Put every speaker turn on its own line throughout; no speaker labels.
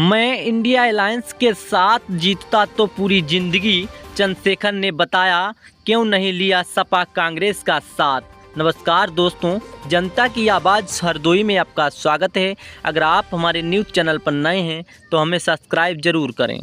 मैं India alliance के साथ जीतता तो पूरी जिंदगी, चंद्रशेखर ने बताया क्यों नहीं लिया सपा कांग्रेस का साथ। नमस्कार दोस्तों, जनता की आवाज़ हरदोई में आपका स्वागत है। अगर आप हमारे न्यूज़ चैनल पर नए हैं तो हमें सब्सक्राइब जरूर करें।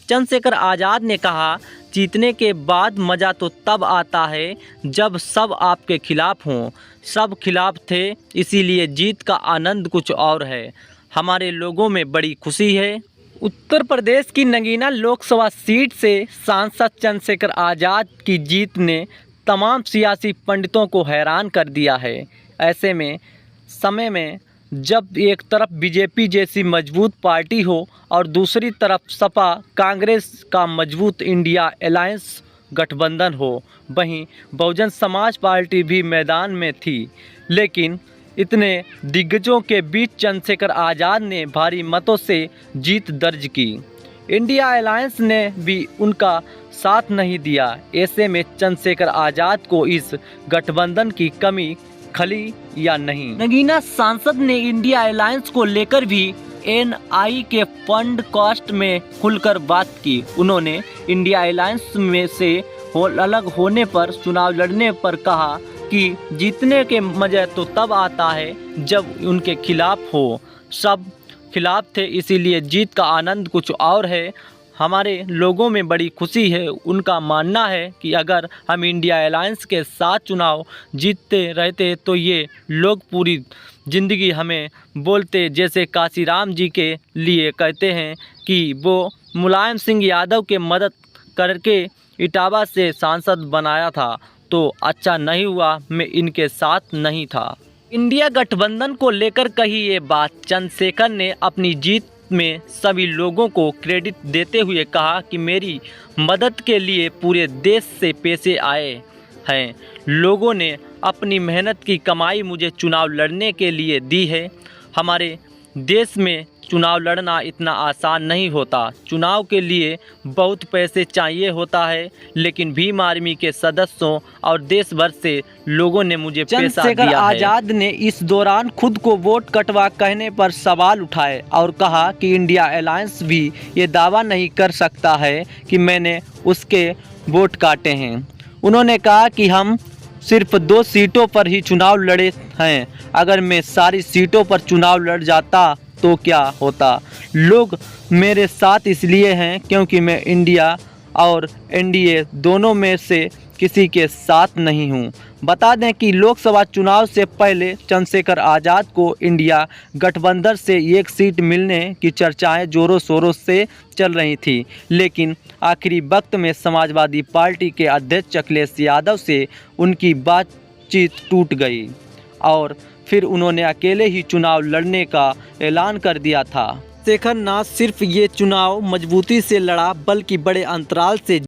चंद्रशेखर आज़ाद ने कहा, जीतने के बाद मज़ा तो तब आता है जब सब आपके खिलाफ हों। सब खिलाफ थे, इसीलिए जीत का आनंद कुछ और है। हमारे लोगों में बड़ी खुशी है। उत्तर प्रदेश की नगीना लोकसभा सीट से सांसद चंद्रशेखर आज़ाद की जीत ने तमाम सियासी पंडितों को हैरान कर दिया है। ऐसे में समय में जब एक तरफ बीजेपी जैसी मजबूत पार्टी हो और दूसरी तरफ सपा कांग्रेस का मजबूत इंडिया अलायंस गठबंधन हो, वहीं बहुजन समाज पार्टी भी मैदान में थी। लेकिन इतने दिग्गजों के बीच चंद्रशेखर आज़ाद ने भारी मतों से जीत दर्ज की। इंडिया अलायंस ने भी उनका साथ नहीं दिया। ऐसे में चंद्रशेखर आज़ाद को इस गठबंधन की कमी खली या नहीं। नगीना सांसद ने इंडिया अलायंस को लेकर भी एनआई के फंड कास्ट में खुलकर बात की। उन्होंने इंडिया अलायंस में से अलग होने पर, चुनाव लड़ने पर कहा कि जीतने के मज़े तो तब आता है जब उनके खिलाफ हो। सब खिलाफ थे, इसीलिए जीत का आनंद कुछ और है। हमारे लोगों में बड़ी खुशी है। उनका मानना है कि अगर हम इंडिया अलायंस के साथ चुनाव जीतते रहते तो ये लोग पूरी ज़िंदगी हमें बोलते, जैसे काशीराम जी के लिए कहते हैं कि वो मुलायम सिंह यादव के मदद करके इटावा से सांसद बनाया था, तो अच्छा नहीं हुआ, मैं इनके साथ नहीं था। इंडिया गठबंधन को लेकर कही ये बात चंद्रशेखर ने अपनी जीत में सभी लोगों को क्रेडिट देते हुए कहा कि मेरी मदद के लिए पूरे देश से पैसे आए हैं। लोगों ने अपनी मेहनत की कमाई मुझे चुनाव लड़ने के लिए दी है। हमारे देश में चुनाव लड़ना इतना आसान नहीं होता। चुनाव के लिए बहुत पैसे चाहिए होता है, लेकिन भीम आर्मी के सदस्यों और देश भर से लोगों ने मुझे पैसा दिया है। चंद्रशेखर आज़ाद ने इस दौरान खुद को वोट कटवा कहने पर सवाल उठाए और कहा कि इंडिया अलायंस भी ये दावा नहीं कर सकता है कि मैंने उसके वोट काटे हैं। उन्होंने कहा कि हम सिर्फ 2 सीटों पर ही चुनाव लड़े हैं। अगर मैं सारी सीटों पर चुनाव लड़ जाता तो क्या होता। लोग मेरे साथ इसलिए हैं क्योंकि मैं इंडिया और एनडीए दोनों में से किसी के साथ नहीं हूं। बता दें कि लोकसभा चुनाव से पहले चंद्रशेखर आज़ाद को इंडिया गठबंधन से एक सीट मिलने की चर्चाएं जोरों शोरों से चल रही थी, लेकिन आखिरी वक्त में समाजवादी पार्टी के अध्यक्ष अखिलेश यादव से उनकी बातचीत टूट गई और फिर उन्होंने अकेले ही चुनाव लड़ने का ऐलान कर दिया था। चंद्रशेखर न सिर्फ ये चुनाव मजबूती से लड़ा, बल्कि बड़े अंतराल से